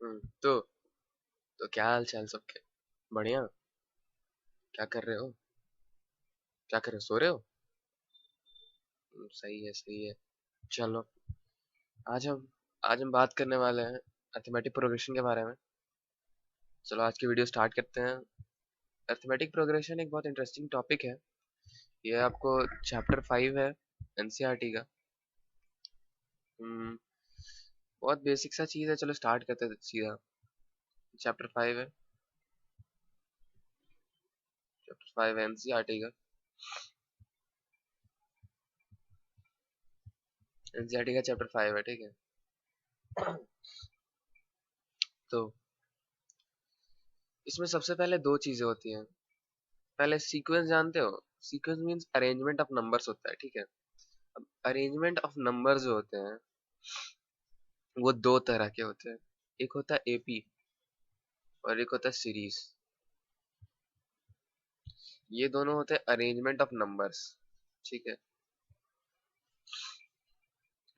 तो क्या हाल चाल सबके? बढ़िया। क्या कर रहे हो? क्या कर रहे हो, सो रहे हो? सही है सही है। चलो, आज हम आज हम बात करने वाले हैं अर्थमेटिक प्रोग्रेशन के बारे में। चलो आज की वीडियो स्टार्ट करते हैं। अर्थमेटिक प्रोग्रेशन एक बहुत इंटरेस्टिंग टॉपिक है। ये आपको चैप्टर 5 है एनसीईआरटी का। हम्म, बहुत बेसिक सा चीज है। चलो स्टार्ट करते हैं सीधा। चैप्टर 5 है। चैप्टर 5 है एनसीईआरटी का। एनसीईआरटी का चैप्टर 5 है, ठीक है। तो इसमें सबसे पहले दो चीजें होती हैं। पहले सीक्वेंस जानते हो? Sequence means arrangement of numbers होता है, ठीक है। अब अरेंजमेंट ऑफ नंबर्स जो होते हैं वो दो तरह के होते हैं। एक होता है एपी और एक होता है सीरीज। ये दोनों होते हैं अरेंजमेंट ऑफ नंबर्स, ठीक है।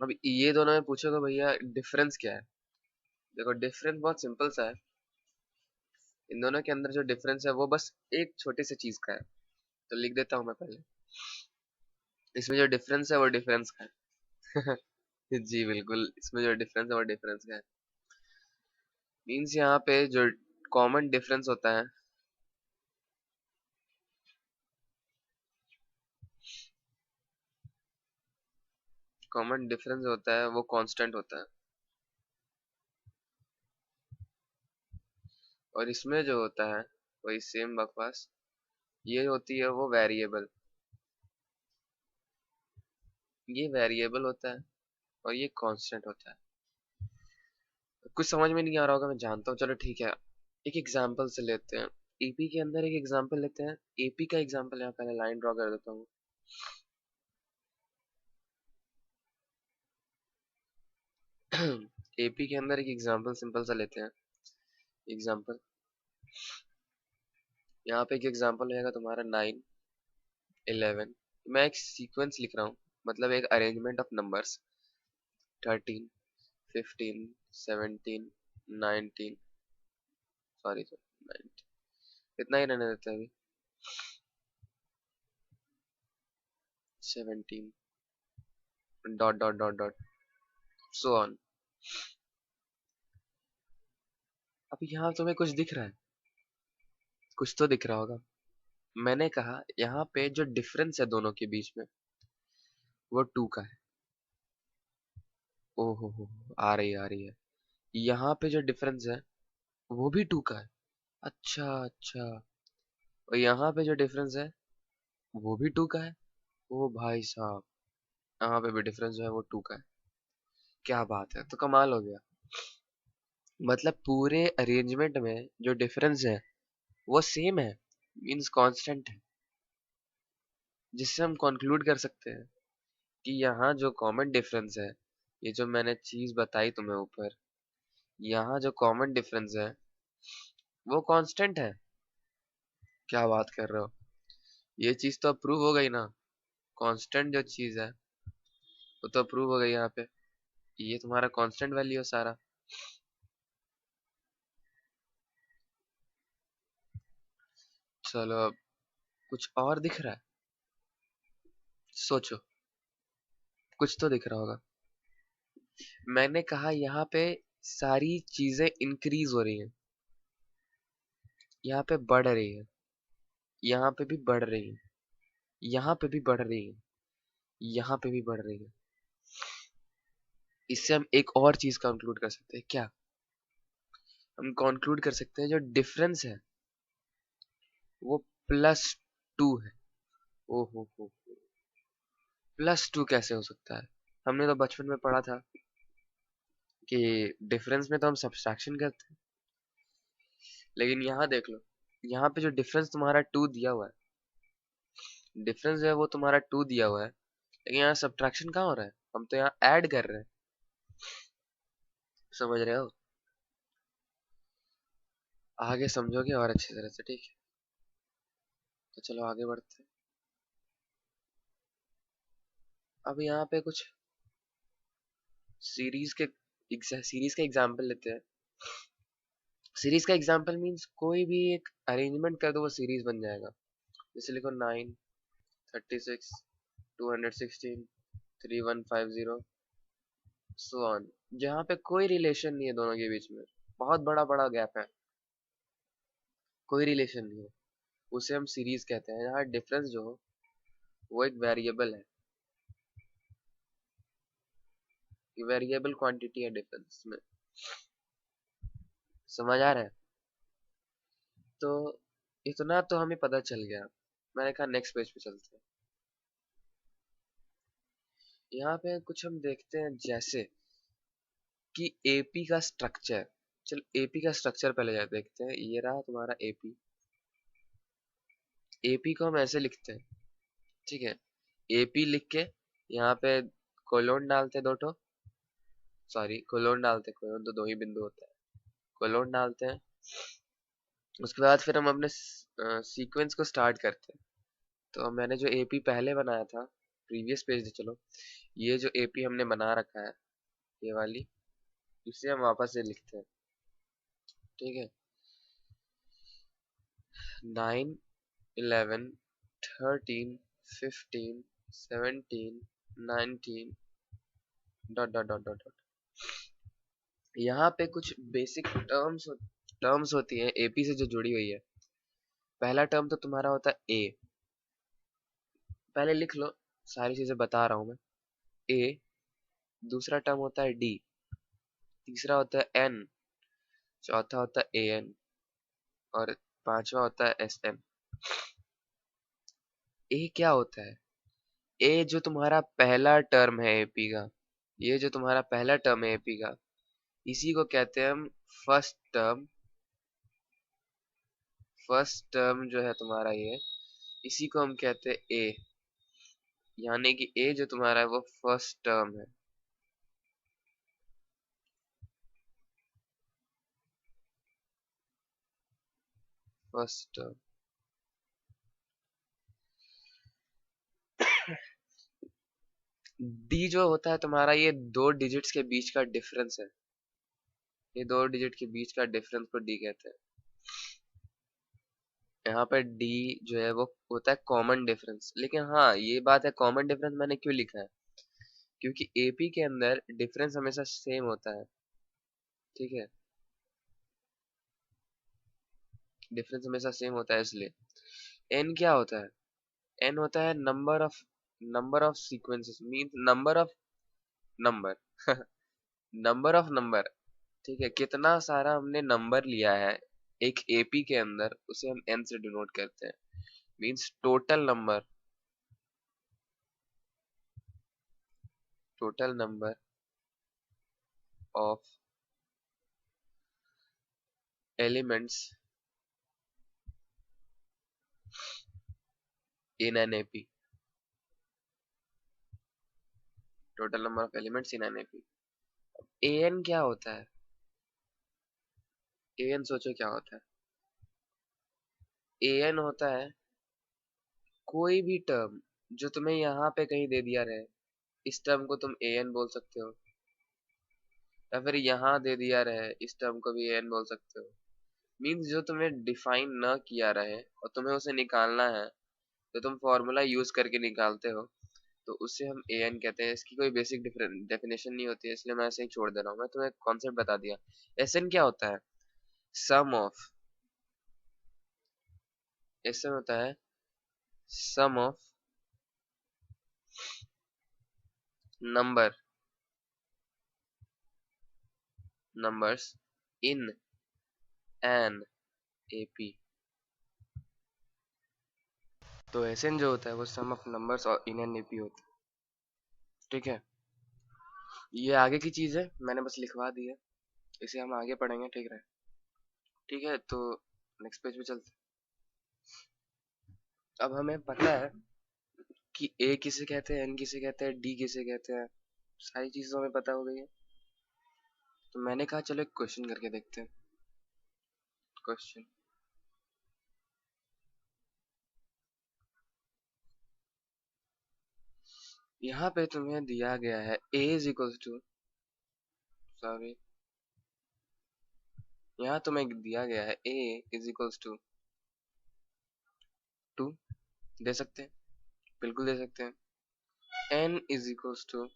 अब ये दोनों में पूछोगे भैया डिफरेंस क्या है? देखो डिफरेंस बहुत सिंपल सा है। इन दोनों के अंदर जो डिफरेंस है वो बस एक छोटी सी चीज का है। तो लिख देता हूँ मैं पहले। इसमें जो डिफरेंस है वो डिफरेंस का है। जी बिल्कुल, इसमें जो डिफरेंस है वो डिफरेंस का है। मीन्स यहाँ पे जो कॉमन डिफरेंस होता है, कॉमन डिफरेंस होता है वो कांस्टेंट होता है। और इसमें जो होता है वही सेम बकवास, ये होती है वो वेरिएबल। ये वेरिएबल होता है और ये कांस्टेंट होता है। कुछ समझ में नहीं आ रहा होगा, मैं जानता हूँ। चलो ठीक है, एक एग्जांपल से लेते हैं। एपी के अंदर एक एग्जांपल लेते हैं। एपी का एग्जांपल यहाँ पहले लाइन ड्रॉ कर देता हूँ। एपी के अंदर एक एग्जांपल सिंपल सा लेते हैं। एग्जांपल, यहाँ पे एक एग्जांपल रहेगा तुम्हारा 9, 11। मैं एक सीक्वेंस लिख रहा हूँ, मतलब एक arrangement of numbers. 13, 15, 17, 19, sorry sorry 19, इतना ही रहने देते हैं अभी। 17 dot dot dot dot so on. अब यहाँ तुम्हें कुछ दिख रहा है? कुछ तो दिख रहा होगा। मैंने कहा यहाँ पे जो डिफरेंस है दोनों के बीच में वो 2 का है। ओहो हो, आ रही है। यहाँ पे जो डिफरेंस है वो भी 2 का है। अच्छा अच्छा। और यहाँ पे जो डिफरेंस है वो भी 2 का है। ओ भाई साहब, यहाँ पे भी डिफरेंस जो है वो 2 का है। क्या बात है, तो कमाल हो गया। मतलब पूरे अरेंजमेंट में जो डिफरेंस है वो सेम है, मींस कांस्टेंट है। जिससे हम कंक्लूड कर सकते हैं कि यहाँ जो कॉमन डिफरेंस है, ये जो मैंने चीज बताई तुम्हें ऊपर, यहाँ जो कॉमन डिफरेंस है वो कांस्टेंट है। क्या बात कर रहे हो? ये चीज तो अप्रूव हो गई ना। कांस्टेंट जो चीज है वो तो अप्रूव हो गई यहाँ पे। ये तुम्हारा कांस्टेंट वैल्यू है सारा। चलो अब कुछ और दिख रहा है? सोचो, कुछ तो दिख रहा होगा। मैंने कहा यहाँ पे सारी चीजें इंक्रीज हो रही हैं। यहाँ पे बढ़ रही है, यहाँ पे भी बढ़ रही है, यहाँ पे भी बढ़ रही है, यहाँ पे भी बढ़ रही है। इससे हम एक और चीज कंक्लूड कर सकते हैं। क्या? हम कंक्लूड कर सकते हैं जो डिफरेंस है वो +2 है। ओहो, +2 कैसे हो सकता है? हमने तो बचपन में पढ़ा था कि डिफरेंस में तो हम सब्सट्रैक्शन करते हैं। लेकिन यहाँ देख लो, यहाँ पे जो डिफरेंस तुम्हारा 2 दिया हुआ है, डिफरेंस जो है वो तुम्हारा 2 दिया हुआ है, लेकिन यहाँ सब्ट्रैक्शन कहाँ हो रहा है? हम तो यहाँ ऐड कर रहे हैं। समझ रहे हो? आगे समझोगे और अच्छी तरह से, ठीक है। तो चलो आगे बढ़ते हैं। अब यहाँ पे कुछ सीरीज के सीरीज का एग्जाम्पल लेते हैं। सीरीज का एग्जांपल मींस कोई भी एक अरेंजमेंट कर दो वो सीरीज बन जाएगा। जैसे लिखो 9, 36, 216, 3150 सो ऑन। जहाँ पे कोई रिलेशन नहीं है दोनों के बीच में, बहुत बड़ा बड़ा गैप है, कोई रिलेशन नहीं है, उसे हम सीरीज कहते हैं। यहाँ डिफरेंस जो हो वो एक वेरिएबल है, वेरिएबल क्वांटिटी है डिफरेंस में। समझ आ रहा है? तो इतना तो हमें पता चल गया। मैंने कहा नेक्स्ट पेज पे चलते हैं। यहाँ पे कुछ हम देखते हैं, जैसे कि एपी का स्ट्रक्चर। चल एपी का स्ट्रक्चर पहले देखते हैं। ये रहा तुम्हारा एपी। एपी को हम ऐसे लिखते हैं, ठीक है। एपी लिख के यहाँ पे कोलोन डालते हैं, दो ठो, सॉरी कोलोन डालते हैं, कोलोन तो दो ही बिंदु होता है, कोलोन डालते हैं। उसके बाद फिर हम अपने सीक्वेंस को स्टार्ट करते हैं। तो मैंने जो एपी पहले बनाया था, प्रीवियस पेज पे चलो, ये जो एपी हमने बना रखा है, ये वाली, इसे हम वापस से लिखते हैं, ठीक है। 9, 11, 13, 15, 17, 19 dot dot dot dot dot. यहाँ पे कुछ बेसिक टर्म्स होती है एपी से जो जुड़ी हुई है। पहला टर्म तो तुम्हारा होता है ए, पहले लिख लो, सारी चीजें बता रहा हूँ मैं। ए, दूसरा टर्म होता है डी, तीसरा होता है एन, चौथा होता है ए एन, और पांचवा होता है एस एन। ए क्या होता है? ए जो तुम्हारा पहला टर्म है एपी का, ये जो तुम्हारा पहला टर्म है एपी का, इसी को कहते हैं हम फर्स्ट टर्म। फर्स्ट टर्म जो है तुम्हारा ये, इसी को हम कहते हैं ए, यानी कि ए जो तुम्हारा है वो फर्स्ट टर्म है। First term. डी जो होता है तुम्हारा, ये दो डिजिट्स के बीच का डिफरेंस है, ये दो डिजिट के बीच का डिफरेंस को डी कहते हैं। यहाँ पर डी जो है वो होता है कॉमन डिफरेंस। लेकिन हाँ ये बात है, कॉमन डिफरेंस मैंने क्यों लिखा है, क्योंकि एपी के अंदर डिफरेंस हमेशा सेम होता है, ठीक है। डिफरेंस हमेशा सेम होता है इसलिए। एन क्या होता है? एन होता है number of sequences, means number of number number of number, ठीक है। कितना सारा हमने नंबर लिया है एक एपी के अंदर, उसे हम एन से डिनोट करते हैं, means total number of elements in N AP, total number of elements in N AP. N क्या होता है? एन सोचो क्या होता है? एन होता है कोई भी टर्म जो तुम्हें यहाँ पे कहीं दे दिया रहे, इस टर्म को तुम एन बोल सकते हो, या फिर यहाँ दे दिया रहे, इस टर्म को भी एन बोल सकते हो। मीन्स जो तुम्हें डिफाइन न किया रहे और तुम्हें उसे निकालना है, तो तुम फॉर्मूला यूज करके निकालते हो, तो उससे हम ए एन कहते हैं। इसकी कोई बेसिक डेफिनेशन नहीं होती है, इसलिए मैं ऐसे ही छोड़ दे रहा हूँ। मैं तुम्हें कॉन्सेप्ट बता दिया। एस एन क्या होता है? सम ऑफ, एस एन होता है sum of number numbers in N AP. तो एस एन जो होता है वो सम ऑफ नंबर्स और इन एन एपी होता है, ठीक है। ये आगे की चीज है, मैंने बस लिखवा दी है, इसे हम आगे पढ़ेंगे, ठीक है। ठीक है, तो नेक्स्ट पेज पे चलते हैं। अब हमें पता है कि ए किसे कहते हैं, एन किसे कहते हैं, डी किसे कहते हैं, सारी चीजें हमें पता हो गई है। तो मैंने कहा चलो एक क्वेश्चन करके देखते हैं। क्वेश्चन, यहाँ पे तुम्हें दिया गया है a is equal to, sorry, यहाँ तुम्हें दिया गया है a इज इक्वल्स टू 2, दे सकते हैं, बिल्कुल दे सकते हैं। n is equals to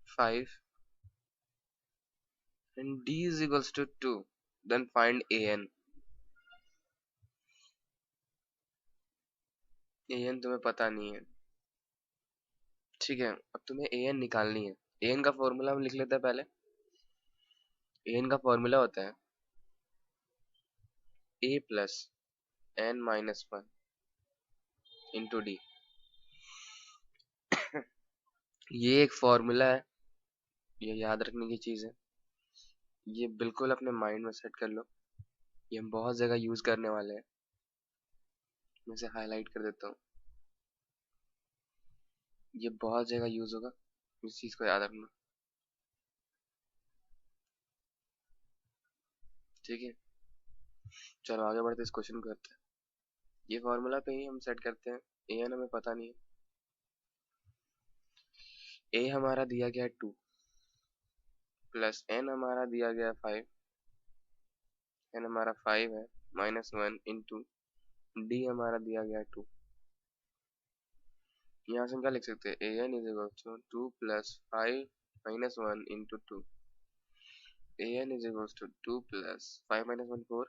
5 and d is equals to 2, then find an। an तुम्हें पता नहीं है, ठीक है। अब तुम्हें an निकालनी है। an का फॉर्मूला हम लिख लेते हैं पहले। an का फॉर्मूला होता है a plus n minus 1 into D. ये एक फॉर्मूला है, ये याद रखने की चीज है, ये बिल्कुल अपने माइंड में सेट कर लो। ये हम बहुत जगह यूज करने वाले हैं। मैं इसे हाईलाइट कर देता हूँ, ये बहुत जगह यूज होगा, इस चीज को याद रखना, ठीक है। चलो आगे बढ़ते इस क्वेश्चन को करते हैं। ये फॉर्मूला पे ही हम सेट करते हैं। an हमें पता नहीं है। a हमारा दिया गया है 2 प्लस n हमारा दिया गया है 5, n हमारा 5 है माइनस 1 इंटू डी हमारा दिया गया है 2। यहाँ से हम क्या लिख सकते हैं, an is equal to 2 plus 5 minus 1 into 2। an is equal to 2 plus 5 minus 1 4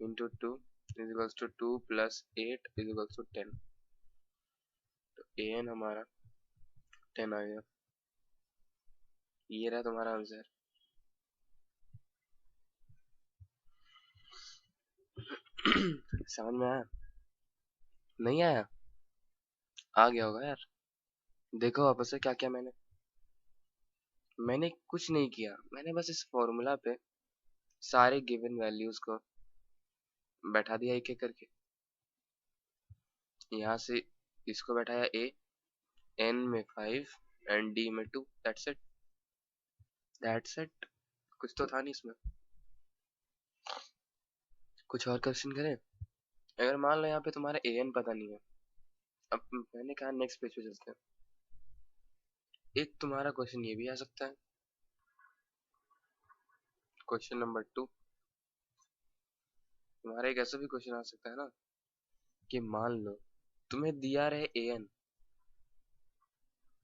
into 2 is equal to 2 plus 8 is equal to 10। तो an हमारा 10 आ गया। ये रहा तुम्हारा आंसर। समझ में आया? नहीं आया? आ गया होगा यार। देखो वापस से क्या किया मैंने कुछ नहीं किया, मैंने बस इस फॉर्मूला पे सारे गिवन वैल्यूज को बैठा दिया एक एक करके। यहाँ से इसको बैठाया a, n में 5 एंड d में 2। That's it. कुछ तो था नहीं इसमें। कुछ और क्वेश्चन करें? अगर मान लो यहाँ पे तुम्हारा an पता नहीं है, अब मैंने कहा नेक्स्ट पेज पे चलते हैं। एक तुम्हारा क्वेश्चन ये भी आ सकता है, क्वेश्चन नंबर 2। तुम्हारा एक ऐसा भी क्वेश्चन आ सकता है ना कि मान लो तुम्हें दिया रहे an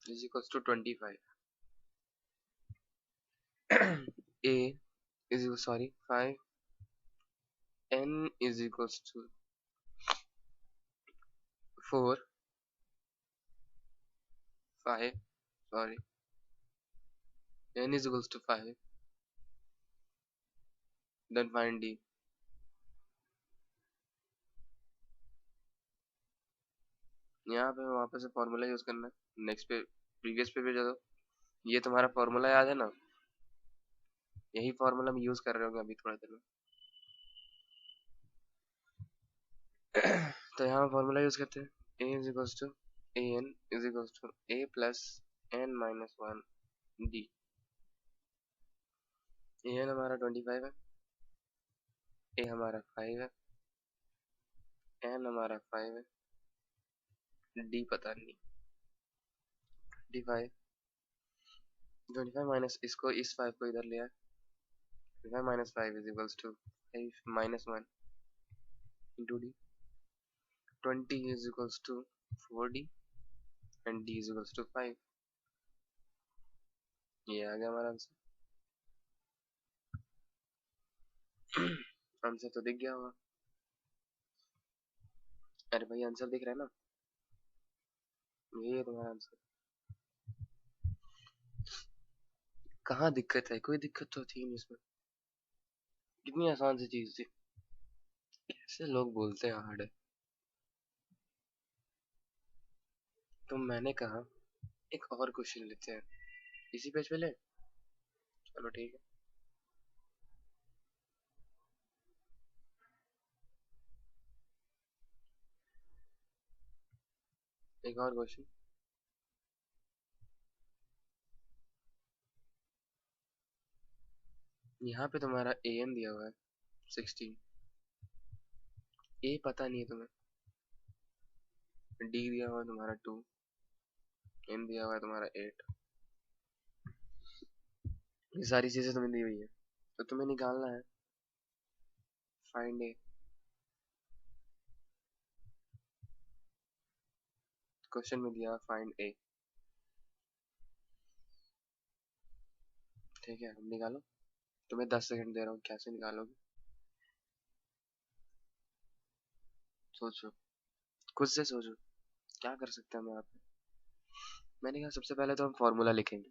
is equals to 25, a is sorry 5, n is equals to 4 5 sorry n is equals to 5, then find d। यहाँ पे वापस से फॉर्मूला यूज करना है। नेक्स्ट पे प्रीवियस पे चलो, ये तुम्हारा फॉर्मूला याद है ना, यही फॉर्मूला हम यूज कर रहे होंगे अभी थोड़ा देर में। तो यहाँ फॉर्मूला यूज करते हैं, a is equals to an is equals to a plus n minus 1 d। an हमारा 25 है, a हमारा 5 है, n हमारा 5 है, d पता नहीं। 25 माइनस इसको, इस 5 को इधर लिया, 25 minus 5 is equals to 5 minus 1 into D. 20 is equals to 4d and d is equals to 5। ये आ गया हमारा आंसर। आंसर तो दिख गया होगा। अरे भाई आंसर दिख रहा है ना, ये है तुम्हारा आंसर। कहाँ दिक्कत है? कोई दिक्कत तो थी नहीं इसमें, कितनी आसान सी चीज थी। कैसे लोग बोलते हैं हार्ड है। तो मैंने कहा एक और क्वेश्चन लेते हैं, इसी पेज पे ले। चलो ठीक है। एक और क्वेश्चन, यहाँ पे तुम्हारा an दिया हुआ है 16, a पता नहीं है तुम्हें, d दिया हुआ है तुम्हारा 2, n दिया हुआ है तुम्हारा 8। ये सारी चीजें तुम्हें दी हुई है, तो तुम्हें निकालना है फाइंड ए, क्वेश्चन में दिया फाइंड ए, ठीक है, हम निकालो। तुम्हें 10 सेकंड दे रहा हूँ, कैसे निकालोगे? सोचो, खुद से सोचो, क्या कर सकते हैं हम यहाँ पे। मैंने कहा सबसे पहले तो हम फॉर्मूला लिखेंगे।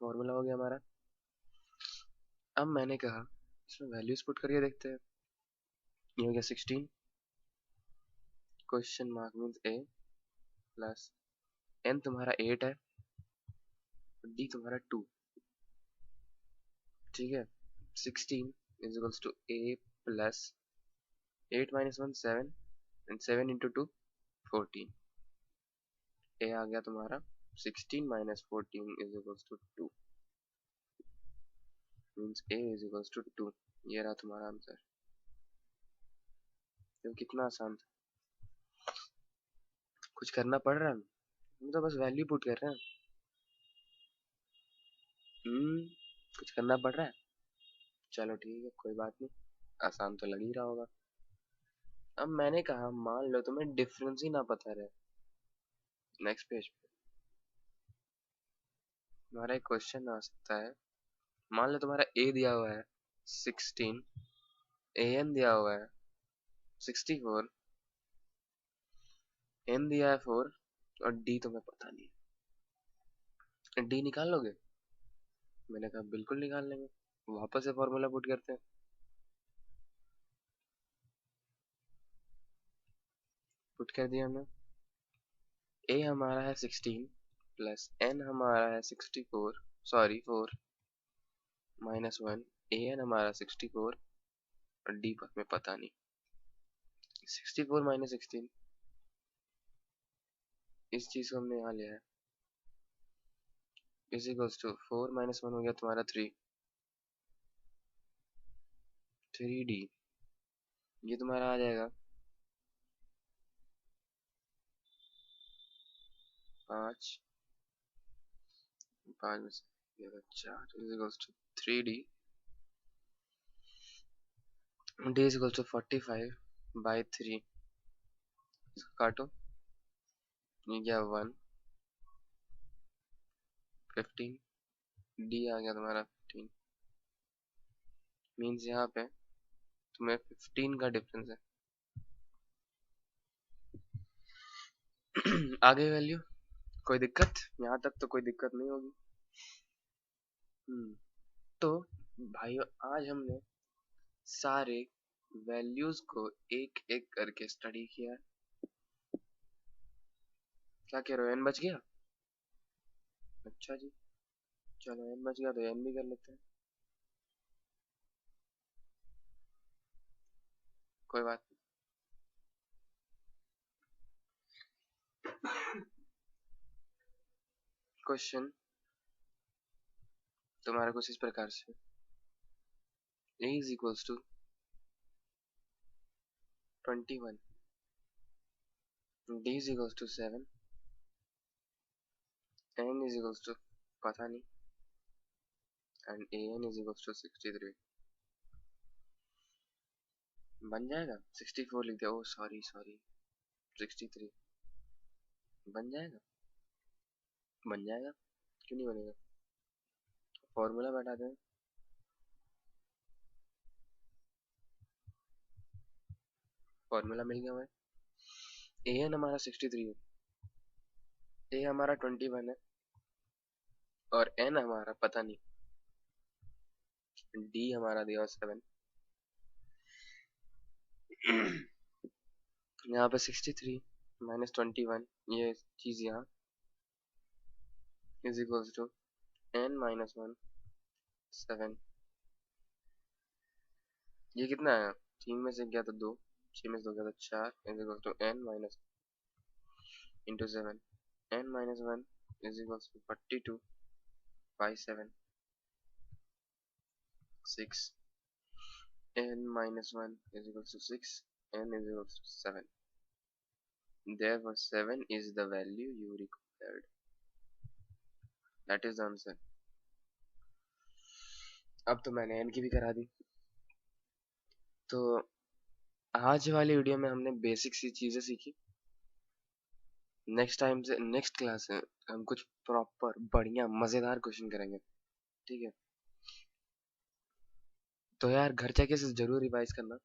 फॉर्मूला हो गया हमारा। अब मैंने कहा इसमें वैल्यूज पुट करके देखते हैं। ये हो गया 16, question mark means A, plus n तुम्हारा 8 है, डी तुम्हारा 2, ठीक है। 16 is equals to A plus 8 minus 1 7 and 7 into 2 14। A आ गया तुम्हारा 16 minus 14 is equals to 2, means A is equals to 2। ये रहा तुम्हारा आंसर। तो कितना आसान था, कुछ करना पड़ रहा है, हम तो बस वैल्यू पुट कर रहे हैं। कुछ करना पड़ रहा है, चलो ठीक है, कोई बात नहीं, आसान तो लग ही रहा होगा। अब मैंने कहा मान लो तुम्हें डिफरेंस ही ना पता रहे। नेक्स्ट पेज पे तुम्हारा एक क्वेश्चन आ सकता है। मान लो तुम्हारा ए दिया हुआ है 16, ए एन दिया हुआ है 64, एन दिया है 4 और डी तुम्हें पता नहीं है। डी निकाल लोगे? मैंने कहा बिल्कुल निकाल लेंगे। वापस से फॉर्मूला पुट करते हैं। पुट कर दिया हमने। ए हमारा है 16 प्लस एन हमारा है 64, सॉरी 4 माइनस 1, ए एन हमारा 64 और डी पर हमें पता नहीं। 64 माइनस 16, इस चीज को हमने यहाँ लिया है, इज इक्वल्स टू 4 माइनस 1 हो गया तुम्हारा 3, 3D। ये तुम्हारा आ जाएगा 5, 5 में से 4 is equals to 3D, D is equals to 45 by 3। इसको काटो, ये गया 1, 15, डी आ गया तुम्हारा 15, मीन्स यहाँ पे तुम्हें 15 का डिफरेंस है। आगे वैल्यू कोई दिक्कत? यहाँ तक तो कोई दिक्कत नहीं होगी। तो भाइयों आज हमने सारे वैल्यूज को एक एक करके स्टडी किया। क्या कह रहे हो, एन बच गया? अच्छा जी, चलो एन बच गया तो एन भी कर लेते हैं, कोई बात नहीं। क्वेश्चन तुम्हारा कुछ इस प्रकार से, a is equals to 21, d is equals to 7, n is equals to पता नहीं and an is equals to 63। बन जाएगा? 64 लिख दिया, ओ सॉरी सॉरी 63 बन जाएगा, बन जाएगा, क्यों नहीं बनेगा। फॉर्मूला बैठा दें, फॉर्मूला मिल गया हमें। ए एन हमारा 63 है, ए हमारा 21 है और एन हमारा पता नहीं, डी हमारा दिया 7। यहाँ पे 63 माइनस 21, ये चीज यहाँ is equals to n minus 1 7। ये कितना आया? 3 में से गया तो 2, 6 में से 2 गया तो 4 is equals to n minus into 7, n minus 1 is equals to 42 by 7 6, n minus 1 is equals to 6, n is equals to 7. Therefore, 7 is the value you required. That is the answer. अब तो मैंने N की भी करा दी। तो आज वाली video में हमने बेसिक सी चीजें सीखी। नेक्स्ट टाइम से नेक्स्ट क्लास में हम कुछ प्रॉपर बढ़िया मजेदार क्वेश्चन करेंगे। ठीक है। तो यार घर जाके इसे जरूर रिवाइज करना,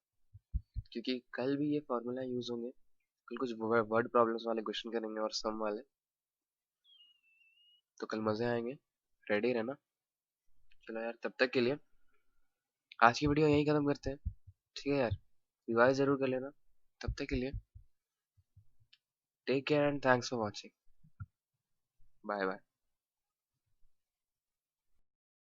क्योंकि कल भी ये फॉर्मूला यूज होंगे। कल कुछ वर्ड प्रॉब्लम्स वाले क्वेश्चन करेंगे और सम वाले। तो कल मजे आएंगे। रेडी रहना। चलो यार, तब तक के लिए आज की वीडियो यही खत्म करते हैं। ठीक है यार, रिवाइज जरूर कर लेना। तब तक के लिए take care and thanks for watching. Bye bye.